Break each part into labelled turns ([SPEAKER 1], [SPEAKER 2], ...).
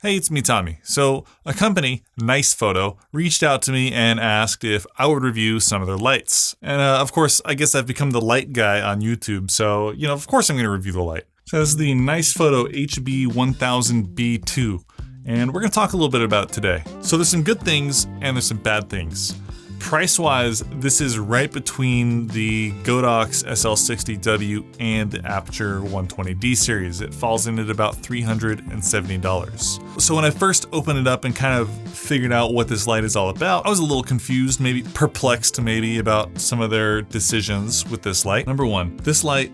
[SPEAKER 1] Hey, it's me, Tommy. So, a company, Nicefoto, reached out to me and asked if I would review some of their lights. And of course, I guess I've become the light guy on YouTube, so, of course I'm going to review the light. So this is the Nicefoto HB-1000B II, and we're going to talk a little bit about it today. So there's some good things and there's some bad things. Price-wise, this is right between the Godox SL60W and the Aperture 120D series. It falls in at about $370. So when I first opened it up and kind of figured out what this light is all about, I was a little confused, maybe perplexed maybe about some of their decisions with this light. Number one, this light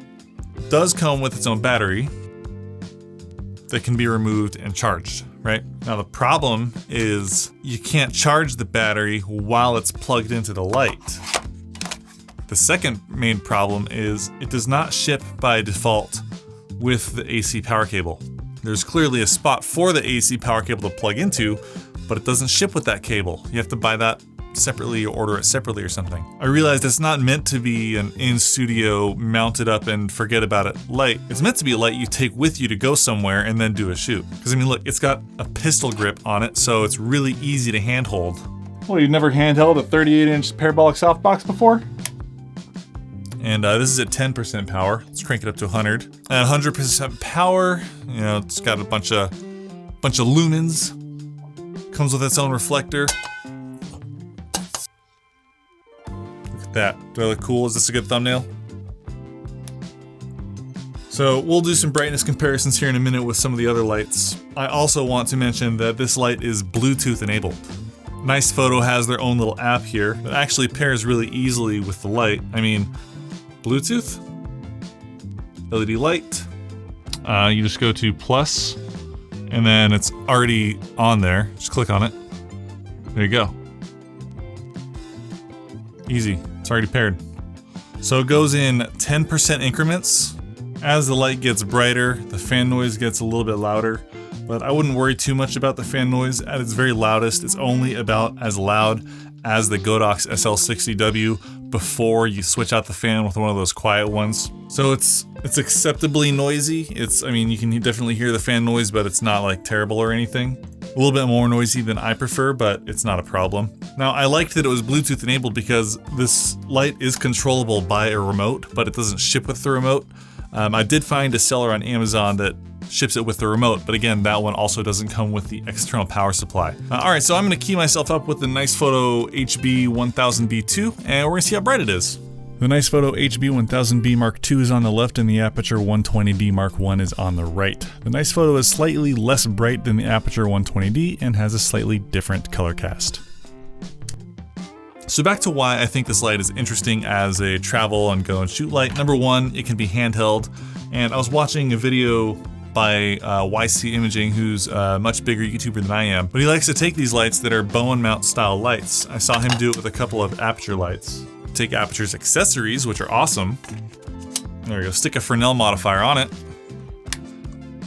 [SPEAKER 1] does come with its own battery that can be removed and charged, right? Now the problem is you can't charge the battery while it's plugged into the light. The second main problem is it does not ship by default with the AC power cable. There's clearly a spot for the AC power cable to plug into, but it doesn't ship with that cable. You have to buy that separately or order it separately or something. I realized it's not meant to be an in-studio mounted up and forget about it light. It's meant to be a light you take with you to go somewhere and then do a shoot. Because look, it's got a pistol grip on it, so it's really easy to handhold.
[SPEAKER 2] Well, you've never handheld a 38-inch parabolic softbox before?
[SPEAKER 1] And this is at 10% power. Let's crank it up to 100. At 100% power, it's got a bunch of lumens. Comes with its own reflector. That. Do I look cool? Is this a good thumbnail? So we'll do some brightness comparisons here in a minute with some of the other lights. I also want to mention that this light is Bluetooth enabled. Nicefoto has their own little app here that actually pairs really easily with the light. Bluetooth, LED light. You just go to plus, and then it's already on there. Just click on it. There you go. Easy. It's already paired. So it goes in 10% increments. As the light gets brighter, the fan noise gets a little bit louder, but I wouldn't worry too much about the fan noise. At its very loudest, it's only about as loud as the Godox SL60W before you switch out the fan with one of those quiet ones. So it's acceptably noisy. You can definitely hear the fan noise, but it's not like terrible or anything. A little bit more noisy than I prefer, but it's not a problem. Now, I liked that it was Bluetooth enabled because this light is controllable by a remote, but it doesn't ship with the remote. I did find a seller on Amazon that ships it with the remote, but again, that one also doesn't come with the external power supply. Alright, so I'm going to key myself up with the Nicefoto HB-1000B II, and we're going to see how bright it is. The Nicefoto HB-1000B Mark II is on the left and the Aperture 120D Mark I is on the right. The Nicefoto is slightly less bright than the Aperture 120D and has a slightly different color cast. So back to why I think this light is interesting as a travel and go and shoot light. Number one, it can be handheld, and I was watching a video by YC Imaging, who's a much bigger YouTuber than I am, but he likes to take these lights that are bow and mount style lights. I saw him do it with a couple of Aperture lights. Take Aperture's accessories, which are awesome. There we go, stick a Fresnel modifier on it.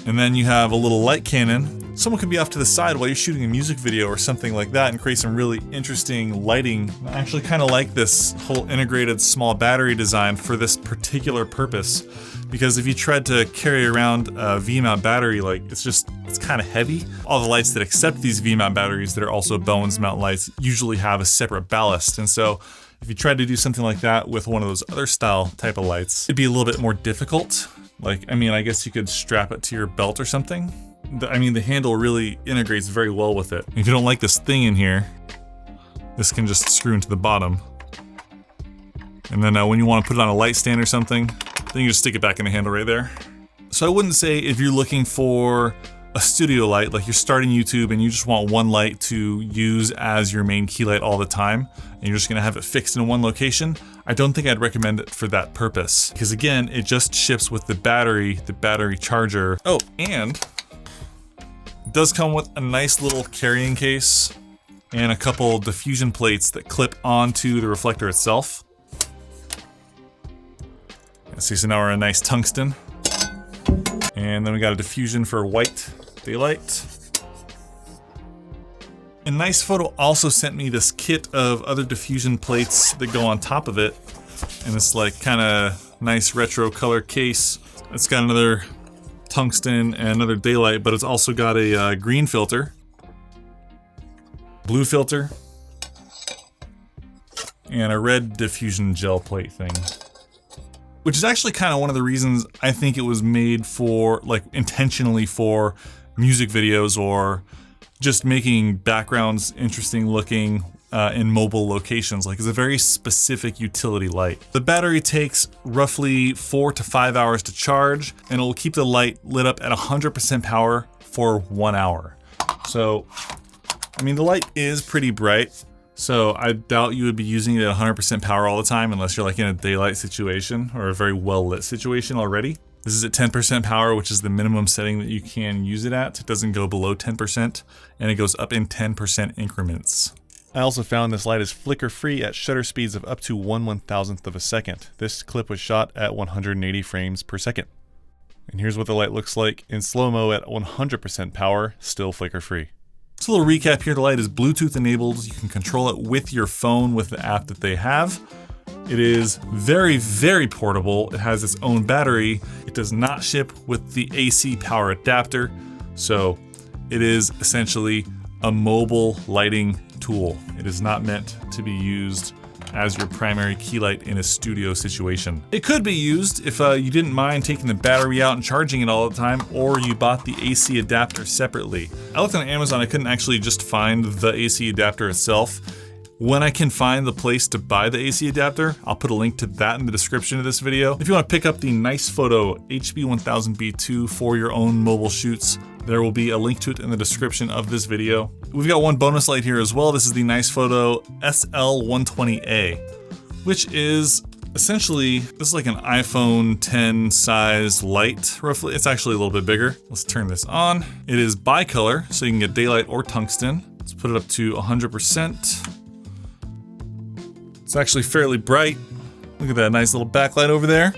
[SPEAKER 1] And then you have a little light cannon. Someone could be off to the side while you're shooting a music video or something like that and create some really interesting lighting. I actually kind of like this whole integrated small battery design for this particular purpose. Because if you tried to carry around a V-mount battery, it's kind of heavy. All the lights that accept these V-mount batteries that are also Bowens mount lights usually have a separate ballast. And so if you tried to do something like that with one of those other style type of lights, it'd be a little bit more difficult. I guess you could strap it to your belt or something. The handle really integrates very well with it. If you don't like this thing in here, this can just screw into the bottom. And then when you want to put it on a light stand or something, then you just stick it back in the handle right there. So I wouldn't say if you're looking for a studio light, like you're starting YouTube and you just want one light to use as your main key light all the time, and you're just gonna have it fixed in one location, I don't think I'd recommend it for that purpose. Because again, it just ships with the battery charger. Oh, and it does come with a nice little carrying case and a couple diffusion plates that clip onto the reflector itself. See, so now we're a nice tungsten. And then we got a diffusion for white daylight. And Nicefoto also sent me this kit of other diffusion plates that go on top of it. And this kind of nice retro color case. It's got another tungsten, and another daylight, but it's also got a green filter, blue filter, and a red diffusion gel plate thing. Which is actually kind of one of the reasons I think it was made for, like, intentionally for music videos or just making backgrounds interesting looking in mobile locations. Like, it's a very specific utility light. The battery takes roughly 4 to 5 hours to charge, and it will keep the light lit up at 100% power for 1 hour. So, I mean, the light is pretty bright. So I doubt you would be using it at 100% power all the time unless you're like in a daylight situation or a very well lit situation already. This is at 10% power, which is the minimum setting that you can use it at. It doesn't go below 10%, and it goes up in 10% increments. I also found this light is flicker free at shutter speeds of up to 1/1000th of a second. This clip was shot at 180 frames per second. And here's what the light looks like in slow-mo at 100% power, still flicker free. So a little recap here, the light is Bluetooth enabled. You can control it with your phone with the app that they have. It is very, very portable. It has its own battery. It does not ship with the AC power adapter. So it is essentially a mobile lighting tool. It is not meant to be used as your primary key light in a studio situation. It could be used if you didn't mind taking the battery out and charging it all the time, or you bought the AC adapter separately. I looked on Amazon, I couldn't actually just find the AC adapter itself. When I can find the place to buy the AC adapter, I'll put a link to that in the description of this video. If you want to pick up the Nicefoto HB-1000B II for your own mobile shoots, there will be a link to it in the description of this video. We've got one bonus light here as well. This is the Nicefoto SL120A, which is essentially, this is like an iPhone 10 size light, roughly. It's actually a little bit bigger. Let's turn this on. It is bicolor, so you can get daylight or tungsten. Let's put it up to 100%. It's actually fairly bright. Look at that nice little backlight over there.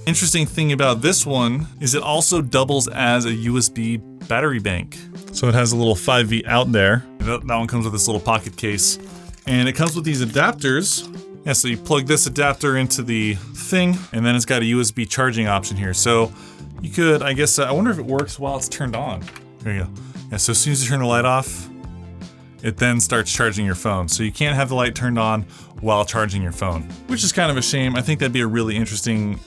[SPEAKER 1] Interesting thing about this one is it also doubles as a USB battery bank. So it has a little 5V out there. That one comes with this little pocket case. And it comes with these adapters. Yeah, so you plug this adapter into the thing, and then it's got a USB charging option here. So you could, I guess, I wonder if it works while it's turned on. There you go. Yeah, so as soon as you turn the light off, it then starts charging your phone. So you can't have the light turned on while charging your phone, which is kind of a shame. I think that'd be a really interesting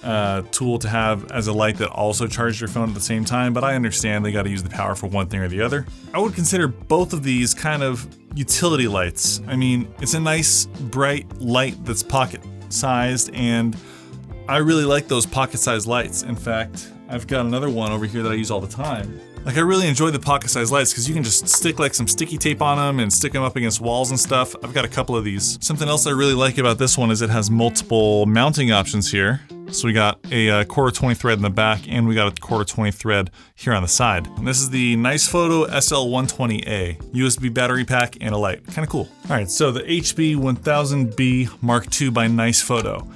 [SPEAKER 1] tool to have as a light that also charges your phone at the same time, but I understand they gotta use the power for one thing or the other. I would consider both of these kind of utility lights. I mean, it's a nice bright light that's pocket sized, and I really like those pocket sized lights. In fact, I've got another one over here that I use all the time. Like, I really enjoy the pocket-sized lights because you can just stick like some sticky tape on them and stick them up against walls and stuff. I've got a couple of these. Something else I really like about this one is it has multiple mounting options here. So we got a quarter 20 thread in the back, and we got a quarter 20 thread here on the side. And this is the Nicefoto SL120A, USB battery pack and a light. Kind of cool. All right, so the HB-1000B Mark II by Nicefoto.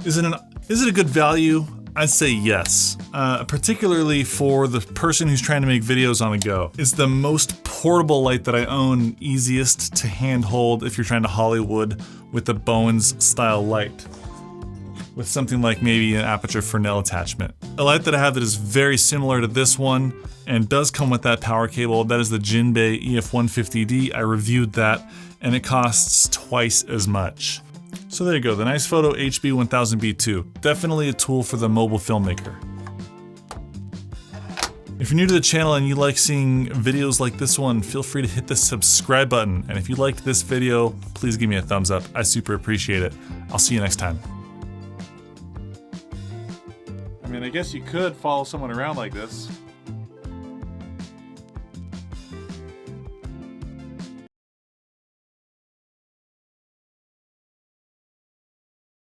[SPEAKER 1] Is it a good value? I'd say yes, particularly for the person who's trying to make videos on the go. It's the most portable light that I own, easiest to handhold if you're trying to Hollywood with the Bowens style light, with something like maybe an aperture Fresnel attachment. A light that I have that is very similar to this one and does come with that power cable, that is the Jinbei EF150D. I reviewed that, and it costs twice as much. So there you go, the Nicefoto HB-1000B II. Definitely a tool for the mobile filmmaker. If you're new to the channel and you like seeing videos like this one, feel free to hit the subscribe button. And if you liked this video, please give me a thumbs up. I super appreciate it. I'll see you next time.
[SPEAKER 2] I mean, I guess you could follow someone around like this.